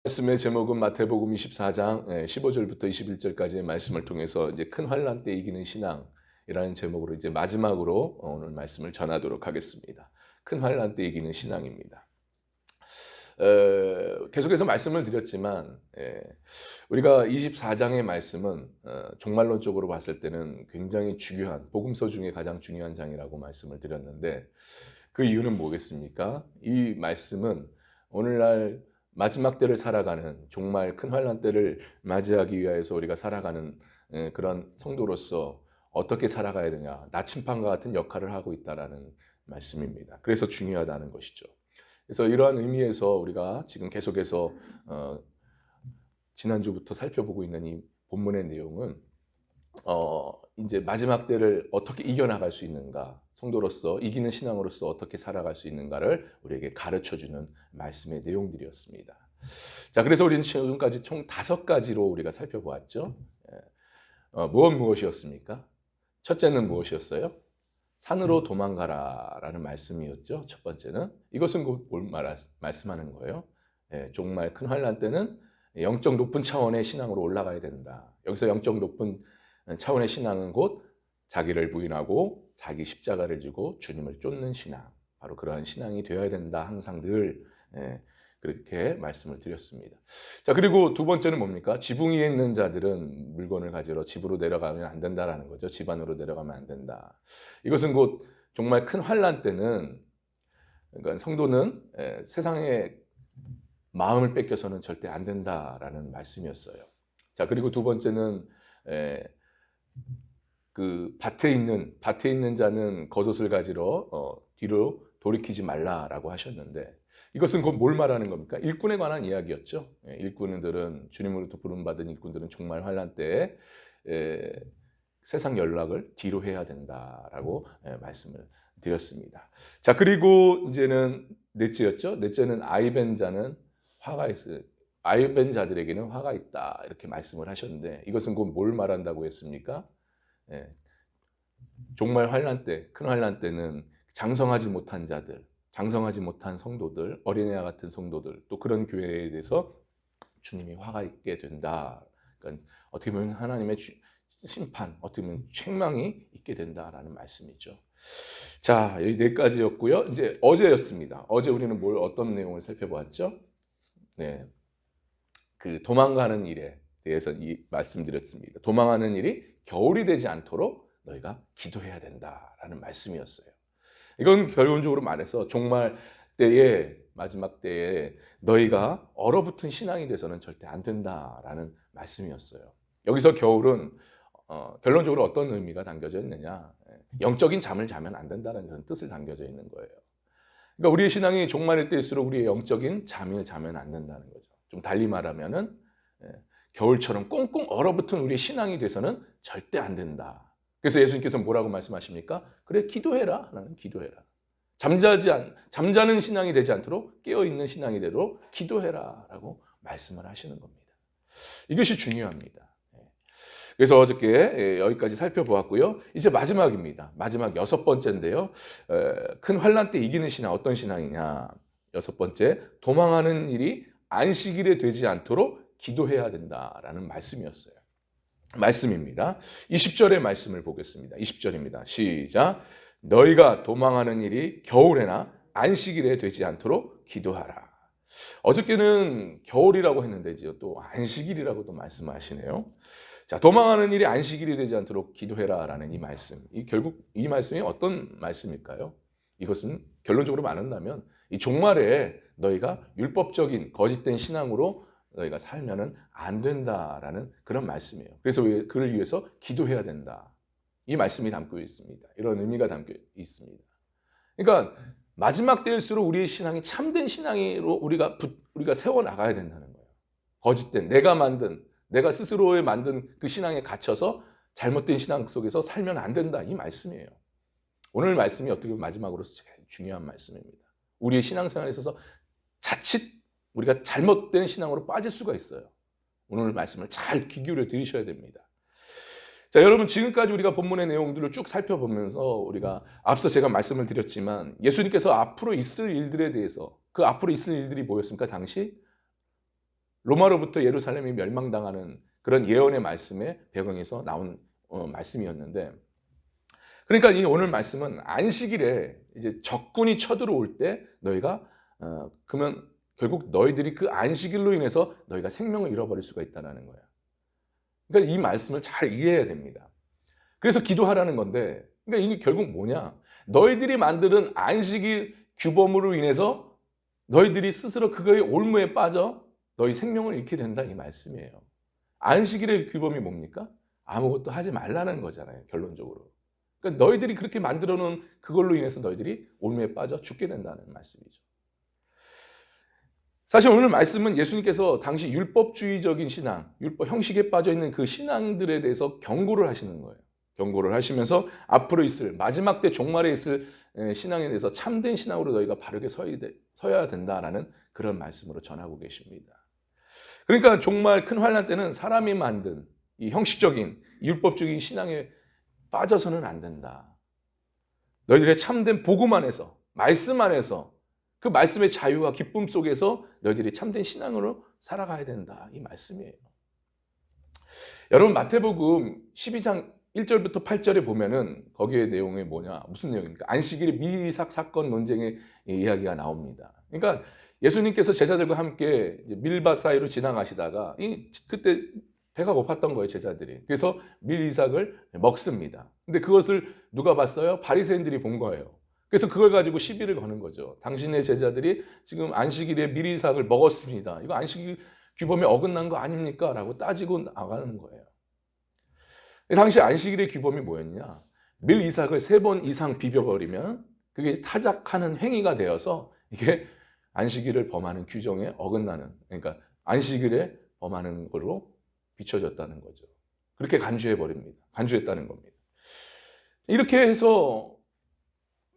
말씀의 제목은 마태복음 24장 15절부터 21절까지의 말씀을 통해서 이제 큰 환난 때 이기는 신앙이라는 제목으로 이제 마지막으로 오늘 말씀을 전하도록 하겠습니다. 큰 환난 때 이기는 신앙입니다. 계속해서 말씀을 드렸지만 우리가 24장의 말씀은 종말론적으로 봤을 때는 굉장히 중요한 복음서 중에 가장 중요한 장이라고 말씀을 드렸는데 그 이유는 뭐겠습니까? 이 말씀은 오늘날 마지막 때를 살아가는 정말 큰 환난 때를 맞이하기 위해서 우리가 살아가는 그런 성도로서 어떻게 살아가야 되냐, 나침반과 같은 역할을 하고 있다라는 말씀입니다. 그래서 중요하다는 것이죠. 그래서 이러한 의미에서 우리가 지금 계속해서 지난주부터 살펴보고 있는 이 본문의 내용은 이제 마지막 때를 어떻게 이겨나갈 수 있는가, 성도로서 이기는 신앙으로서 어떻게 살아갈 수 있는가를 우리에게 가르쳐주는 말씀의 내용들이었습니다. 자, 그래서 우리는 지금까지 총 5가지로 우리가 살펴보았죠. 무엇이었습니까? 첫째는 무엇이었어요? 산으로 도망가라라는 말씀이었죠. 첫 번째는 이것은 뭘 말씀하는 거예요? 정말 큰 환난 때는 영적 높은 차원의 신앙으로 올라가야 된다. 여기서 영적 높은 차원의 신앙은 곧 자기를 부인하고 자기 십자가를 지고 주님을 쫓는 신앙, 바로 그러한 신앙이 되어야 된다. 항상 늘 그렇게 말씀을 드렸습니다. 자, 그리고 두 번째는 뭡니까? 지붕 위에 있는 자들은 물건을 가지러 집으로 내려가면 안 된다라는 거죠. 집 안으로 내려가면 안 된다. 이것은 곧 정말 큰 환난 때는, 그러니까 성도는 세상의 마음을 뺏겨서는 절대 안 된다라는 말씀이었어요. 자, 그리고 두 번째는 그 밭에 있는 자는 겉옷을 가지러 뒤로 돌이키지 말라라고 하셨는데, 이것은 곧 뭘 말하는 겁니까? 일꾼에 관한 이야기였죠. 일꾼들은, 주님으로부터 부름받은 일꾼들은 정말 환난 때에 세상 연락을 뒤로 해야 된다라고 말씀을 드렸습니다. 자, 그리고 이제는 넷째였죠. 넷째는 아이벤 자들에게는 화가 있다, 이렇게 말씀을 하셨는데, 이것은 곧 뭘 말한다고 했습니까? 정말 환난 때, 큰 환난 때는 장성하지 못한 자들, 장성하지 못한 성도들, 어린애와 같은 성도들, 또 그런 교회에 대해서 주님이 화가 있게 된다. 그러니까 어떻게 보면 하나님의 심판, 어떻게 보면 책망이 있게 된다라는 말씀이죠. 자, 여기 4가지였고요. 이제 어제였습니다. 어제 우리는 어떤 내용을 살펴보았죠? 네, 그 도망가는 일에 대해서 말씀드렸습니다. 도망하는 일이 겨울이 되지 않도록 너희가 기도해야 된다라는 말씀이었어요. 이건 결론적으로 말해서 종말 때에, 마지막 때에 너희가 얼어붙은 신앙이 돼서는 절대 안 된다라는 말씀이었어요. 여기서 겨울은 결론적으로 어떤 의미가 담겨져 있느냐, 영적인 잠을 자면 안 된다는 그런 뜻을 담겨져 있는 거예요. 그러니까 우리의 신앙이 종말일 때일수록 우리의 영적인 잠을 자면 안 된다는 거죠. 좀 달리 말하면은 겨울처럼 꽁꽁 얼어붙은 우리의 신앙이 돼서는 절대 안 된다. 그래서 예수님께서 뭐라고 말씀하십니까? 그래, 기도해라. 하나는 기도해라. 잠자는 신앙이 되지 않도록 깨어있는 신앙이 되도록 기도해라라고 말씀을 하시는 겁니다. 이것이 중요합니다. 그래서 어저께 여기까지 살펴보았고요. 이제 마지막입니다. 마지막 6번째인데요. 큰 환난 때 이기는 신앙, 어떤 신앙이냐? 6번째, 도망하는 일이 안식일에 되지 않도록 기도해야 된다라는 말씀이었어요. 말씀입니다. 20절의 말씀을 보겠습니다. 20절입니다. 시작. 너희가 도망하는 일이 겨울에나 안식일에 되지 않도록 기도하라. 어저께는 겨울이라고 했는데 이제 또 안식일이라고도 말씀하시네요. 자, 도망하는 일이 안식일이 되지 않도록 기도해라라는 이 말씀. 결국 이 말씀이 어떤 말씀일까요? 이것은 결론적으로 말한다면 이 종말에 너희가 율법적인 거짓된 신앙으로 너희가 살면은 안 된다라는 그런 말씀이에요. 그래서 그를 위해서 기도해야 된다. 이 말씀이 담고 있습니다. 이런 의미가 담겨 있습니다. 그러니까 마지막 때일수록 우리의 신앙이 참된 신앙으로 우리가 세워 나가야 된다는 거예요. 거짓된 내가 스스로에 만든 그 신앙에 갇혀서 잘못된 신앙 속에서 살면 안 된다. 이 말씀이에요. 오늘 말씀이 어떻게 보면 마지막으로 제일 중요한 말씀입니다. 우리의 신앙생활에 있어서 자칫 우리가 잘못된 신앙으로 빠질 수가 있어요. 오늘 말씀을 잘 귀 기울여 들으셔야 됩니다. 자, 여러분, 지금까지 우리가 본문의 내용들을 쭉 살펴보면서 우리가 앞서 제가 말씀을 드렸지만 예수님께서 앞으로 있을 일들에 대해서, 그 앞으로 있을 일들이 뭐였습니까? 당시 로마로부터 예루살렘이 멸망당하는 그런 예언의 말씀의 배경에서 나온 말씀이었는데, 그러니까 이 오늘 말씀은 안식일에 이제 적군이 쳐들어올 때 너희가 그러면 결국 너희들이 그 안식일로 인해서 너희가 생명을 잃어버릴 수가 있다는 거야. 그러니까 이 말씀을 잘 이해해야 됩니다. 그래서 기도하라는 건데, 그러니까 이게 결국 뭐냐? 너희들이 만드는 안식일 규범으로 인해서 너희들이 스스로 그거의 올무에 빠져 너희 생명을 잃게 된다, 이 말씀이에요. 안식일의 규범이 뭡니까? 아무것도 하지 말라는 거잖아요, 결론적으로. 그러니까 너희들이 그렇게 만들어 놓은 그걸로 인해서 너희들이 올무에 빠져 죽게 된다는 말씀이죠. 사실 오늘 말씀은 예수님께서 당시 율법주의적인 신앙, 율법 형식에 빠져 있는 그 신앙들에 대해서 경고를 하시는 거예요. 경고를 하시면서 앞으로 있을 마지막 때 종말에 있을 신앙에 대해서 참된 신앙으로 너희가 바르게 서야 된다라는 그런 말씀으로 전하고 계십니다. 그러니까 정말 큰 환난 때는 사람이 만든 이 형식적인 율법적인 신앙에 빠져서는 안 된다. 너희들의 참된 복음 안에서, 말씀 안에서, 그 말씀의 자유와 기쁨 속에서 너희들이 참된 신앙으로 살아가야 된다, 이 말씀이에요. 여러분, 마태복음 12장 1절부터 8절에 보면은 거기에 내용이 뭐냐, 무슨 내용입니까? 안식일의 미리삭 사건 논쟁의 이야기가 나옵니다. 그러니까 예수님께서 제자들과 함께 밀밭 사이로 지나가시다가 그때 배가 고팠던 거예요, 제자들이. 그래서 밀이삭을 먹습니다. 근데 그것을 누가 봤어요? 바리새인들이 본 거예요. 그래서 그걸 가지고 시비를 거는 거죠. 당신의 제자들이 지금 안식일에 밀이삭을 먹었습니다. 이거 안식일 규범에 어긋난 거 아닙니까? 라고 따지고 나가는 거예요. 당시 안식일의 규범이 뭐였냐? 밀이삭을 3번 이상 비벼버리면 그게 타작하는 행위가 되어서 이게 안식일을 범하는 규정에 어긋나는, 그러니까 안식일에 범하는 걸로 비춰졌다는 거죠. 그렇게 간주했다는 겁니다. 이렇게 해서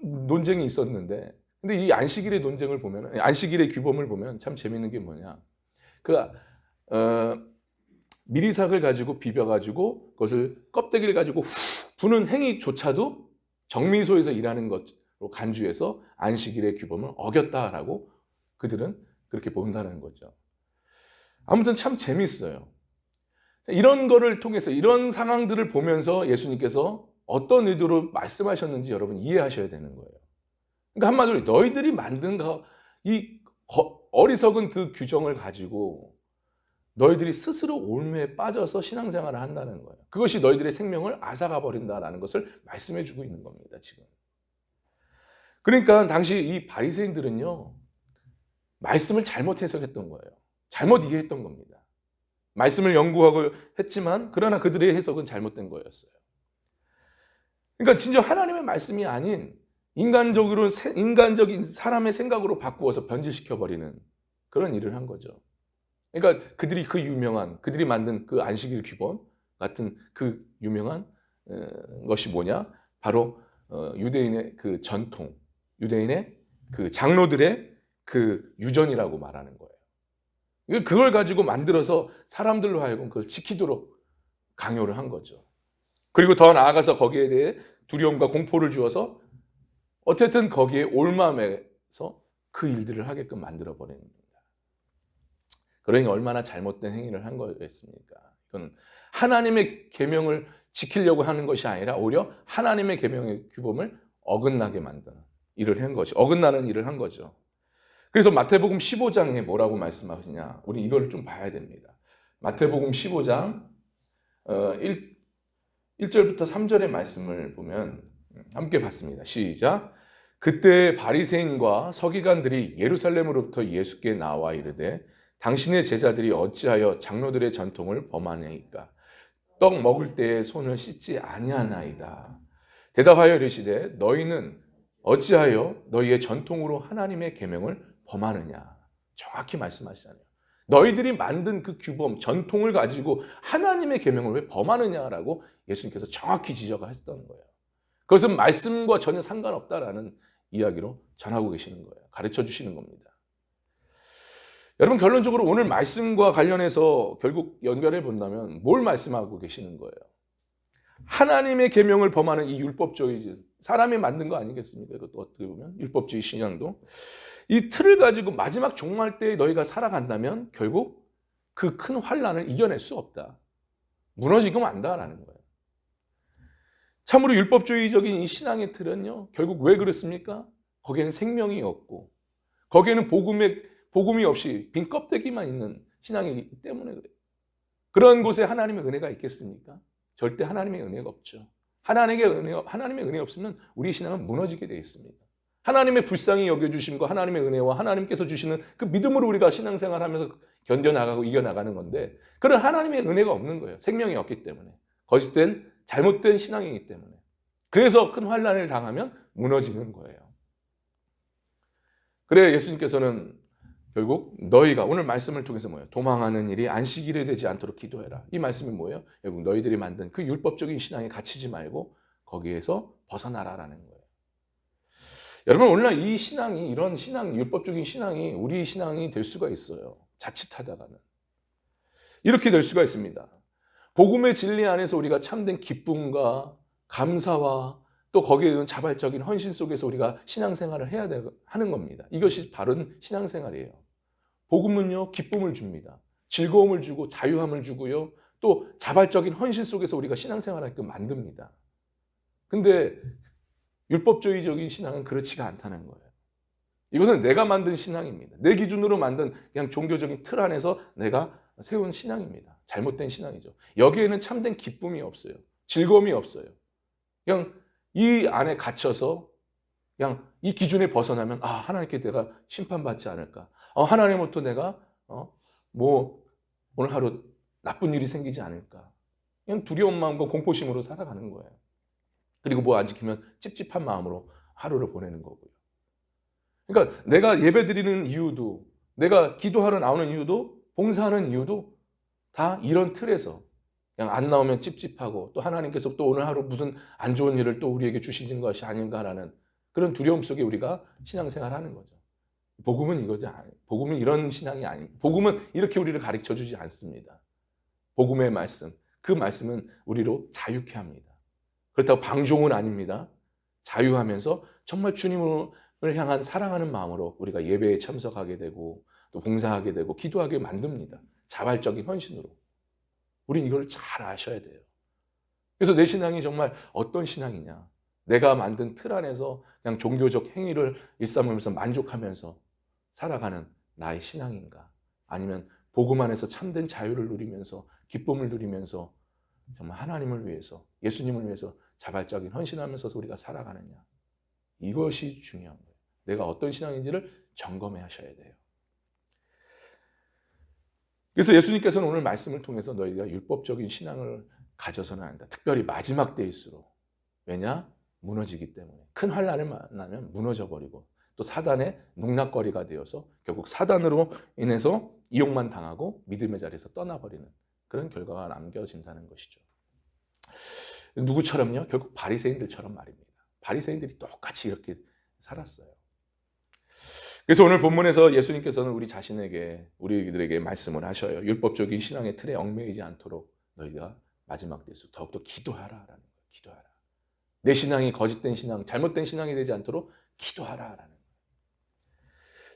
논쟁이 있었는데, 근데 이 안식일의 논쟁을 보면, 안식일의 규범을 보면 참 재밌는 게 뭐냐? 밀이삭을 가지고 비벼가지고 그것을 껍데기를 가지고 부는 행위조차도 정미소에서 일하는 것으로 간주해서 안식일의 규범을 어겼다라고 그들은 그렇게 본다는 거죠. 아무튼 참 재밌어요. 이런 거를 통해서, 이런 상황들을 보면서 예수님께서 어떤 의도로 말씀하셨는지 여러분 이해하셔야 되는 거예요. 그러니까 한마디로 너희들이 만든 이 어리석은 그 규정을 가지고 너희들이 스스로 올무에 빠져서 신앙생활을 한다는 거예요. 그것이 너희들의 생명을 앗아가 버린다라는 것을 말씀해 주고 있는 겁니다, 지금. 그러니까 당시 이 바리새인들은요, 말씀을 잘못 해석했던 거예요. 잘못 이해했던 겁니다. 말씀을 연구하고 했지만 그러나 그들의 해석은 잘못된 거였어요. 그러니까 진짜 하나님의 말씀이 아닌 인간적인 사람의 생각으로 바꾸어서 변질시켜버리는 그런 일을 한 거죠. 그러니까 그들이 그들이 만든 그 안식일 규범 같은 그 유명한 것이 뭐냐? 바로 유대인의 그 전통, 유대인의 그 장로들의 그 유전이라고 말하는 거예요. 그걸 가지고 만들어서 사람들로 하여금 그걸 지키도록 강요를 한 거죠. 그리고 더 나아가서 거기에 대해 두려움과 공포를 주어서 어쨌든 거기에 올마매서 그 일들을 하게끔 만들어버리는 겁니다. 그러니 얼마나 잘못된 행위를 한 거였습니까? 이건 하나님의 계명을 지키려고 하는 것이 아니라 오히려 하나님의 계명의 규범을 어긋나게 만드는 일을 한 거죠. 어긋나는 일을 한 거죠. 그래서 마태복음 15장에 뭐라고 말씀하시냐? 우리 이걸 좀 봐야 됩니다. 마태복음 15장 1절부터 3절의 말씀을 보면 함께 봤습니다. 시작. 그때 바리새인과 서기관들이 예루살렘으로부터 예수께 나와 이르되 당신의 제자들이 어찌하여 장로들의 전통을 범하나이까? 떡 먹을 때에 손을 씻지 아니하나이다. 대답하여 이르시되 너희는 어찌하여 너희의 전통으로 하나님의 계명을 범하느냐? 정확히 말씀하시잖아요. 너희들이 만든 그 규범, 전통을 가지고 하나님의 계명을 왜 범하느냐라고 예수님께서 정확히 지적하셨다는 거예요. 그것은 말씀과 전혀 상관없다라는 이야기로 전하고 계시는 거예요. 가르쳐 주시는 겁니다. 여러분, 결론적으로 오늘 말씀과 관련해서 결국 연결해 본다면 뭘 말씀하고 계시는 거예요? 하나님의 계명을 범하는 이 율법주의, 사람이 만든 거 아니겠습니까? 이것도 어떻게 보면 율법주의 신앙도 이 틀을 가지고 마지막 종말 때에 너희가 살아간다면 결국 그 큰 환난을 이겨낼 수 없다. 무너지고 만다라는 거예요. 참으로 율법주의적인 이 신앙의 틀은요, 결국 왜 그렇습니까? 거기에는 생명이 없고, 거기에는 복음이 없이 빈 껍데기만 있는 신앙이기 때문에 그래요. 그런 곳에 하나님의 은혜가 있겠습니까? 절대 하나님의 은혜가 없죠. 하나님의 은혜 없으면 우리 신앙은 무너지게 되어 있습니다. 하나님의 불쌍히 여겨주심과 하나님의 은혜와 하나님께서 주시는 그 믿음으로 우리가 신앙생활하면서 견뎌나가고 이겨나가는 건데, 그런 하나님의 은혜가 없는 거예요. 생명이 없기 때문에. 거짓된 잘못된 신앙이기 때문에. 그래서 큰 환난을 당하면 무너지는 거예요. 그래 예수님께서는 결국 너희가 오늘 말씀을 통해서 뭐예요? 도망하는 일이 안식일에 되지 않도록 기도해라. 이 말씀이 뭐예요? 결국 너희들이 만든 그 율법적인 신앙에 갇히지 말고 거기에서 벗어나라라는 거예요. 여러분 오늘날 이 신앙이 이런 신앙 율법적인 신앙이 우리 신앙이 될 수가 있어요. 자칫하다가는 이렇게 될 수가 있습니다. 복음의 진리 안에서 우리가 참된 기쁨과 감사와 또 거기에 있는 자발적인 헌신 속에서 우리가 신앙생활을 해야 하는 겁니다. 이것이 바른 신앙생활이에요. 복음은요, 기쁨을 줍니다. 즐거움을 주고 자유함을 주고요. 또 자발적인 헌신 속에서 우리가 신앙생활하게끔 만듭니다. 근데 율법주의적인 신앙은 그렇지가 않다는 거예요. 이것은 내가 만든 신앙입니다. 내 기준으로 만든 그냥 종교적인 틀 안에서 내가 세운 신앙입니다. 잘못된 신앙이죠. 여기에는 참된 기쁨이 없어요. 즐거움이 없어요. 그냥 이 안에 갇혀서 그냥 이 기준에 벗어나면 하나님께 내가 심판받지 않을까. 하나님부터 내가 뭐 오늘 하루 나쁜 일이 생기지 않을까. 그냥 두려운 마음과 공포심으로 살아가는 거예요. 그리고 뭐 안 지키면 찝찝한 마음으로 하루를 보내는 거고요. 그러니까 내가 예배드리는 이유도, 내가 기도하러 나오는 이유도, 봉사하는 이유도 다 이런 틀에서 그냥 안 나오면 찝찝하고 또 하나님께서 또 오늘 하루 무슨 안 좋은 일을 또 우리에게 주시는 것이 아닌가라는 그런 두려움 속에 우리가 신앙생활하는 거죠. 복음은 이거지 아니에요. 복음은 이런 신앙이 아닙니다. 복음은 이렇게 우리를 가르쳐 주지 않습니다. 복음의 말씀, 그 말씀은 우리로 자유케 합니다. 그렇다고 방종은 아닙니다. 자유하면서 정말 주님을 향한 사랑하는 마음으로 우리가 예배에 참석하게 되고 또 봉사하게 되고 기도하게 만듭니다. 자발적인 헌신으로. 우린 이걸 잘 아셔야 돼요. 그래서 내 신앙이 정말 어떤 신앙이냐. 내가 만든 틀 안에서 그냥 종교적 행위를 일삼으면서 만족하면서 살아가는 나의 신앙인가. 아니면 복음 안에서 참된 자유를 누리면서 기쁨을 누리면서 정말 하나님을 위해서 예수님을 위해서 자발적인 헌신하면서 우리가 살아가느냐. 이것이 중요한 거예요. 내가 어떤 신앙인지를 점검해 하셔야 돼요. 그래서 예수님께서는 오늘 말씀을 통해서 너희가 율법적인 신앙을 가져서는 안 된다. 특별히 마지막 때일수록. 왜냐? 무너지기 때문에. 큰 환난을 만나면 무너져버리고 또 사단의 농락거리가 되어서 결국 사단으로 인해서 이용만 당하고 믿음의 자리에서 떠나버리는 그런 결과가 남겨진다는 것이죠. 누구처럼요? 결국 바리새인들처럼 말입니다. 바리새인들이 똑같이 이렇게 살았어요. 그래서 오늘 본문에서 예수님께서는 우리 자신에게 우리들에게 말씀을 하셔요. 율법적인 신앙의 틀에 얽매이지 않도록 너희가 마지막 때일수록 더욱더 기도하라라는 거예요. 기도하라. 내 신앙이 거짓된 신앙, 잘못된 신앙이 되지 않도록 기도하라라는 거예요.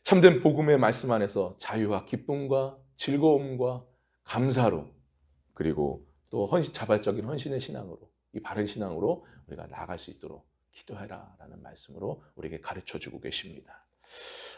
참된 복음의 말씀 안에서 자유와 기쁨과 즐거움과 감사로 그리고 또 자발적인 헌신의 신앙으로 이 바른 신앙으로 우리가 나아갈 수 있도록 기도해라라는 말씀으로 우리에게 가르쳐주고 계십니다.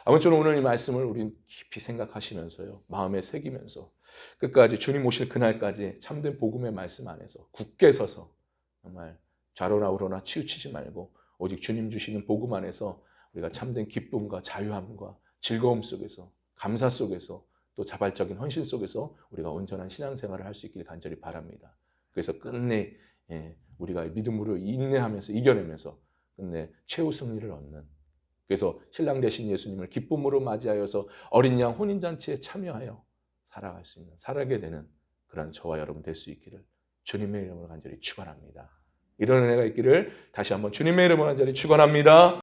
아무쪼록 오늘 이 말씀을 우린 깊이 생각하시면서요. 마음에 새기면서 끝까지 주님 오실 그날까지 참된 복음의 말씀 안에서 굳게 서서 정말 좌로나 우로나 치우치지 말고 오직 주님 주시는 복음 안에서 우리가 참된 기쁨과 자유함과 즐거움 속에서 감사 속에서 또 자발적인 헌신 속에서 우리가 온전한 신앙생활을 할 수 있길 간절히 바랍니다. 그래서 끝내 우리가 믿음으로 인내하면서 이겨내면서 끝내 최후 승리를 얻는 그래서 신랑 되신 예수님을 기쁨으로 맞이하여서 어린 양 혼인잔치에 참여하여 살아갈 수 있는 살아가게 되는 그런 저와 여러분 될 수 있기를 주님의 이름으로 간절히 축원합니다. 이런 은혜가 있기를 다시 한번 주님의 이름으로 간절히 축원합니다.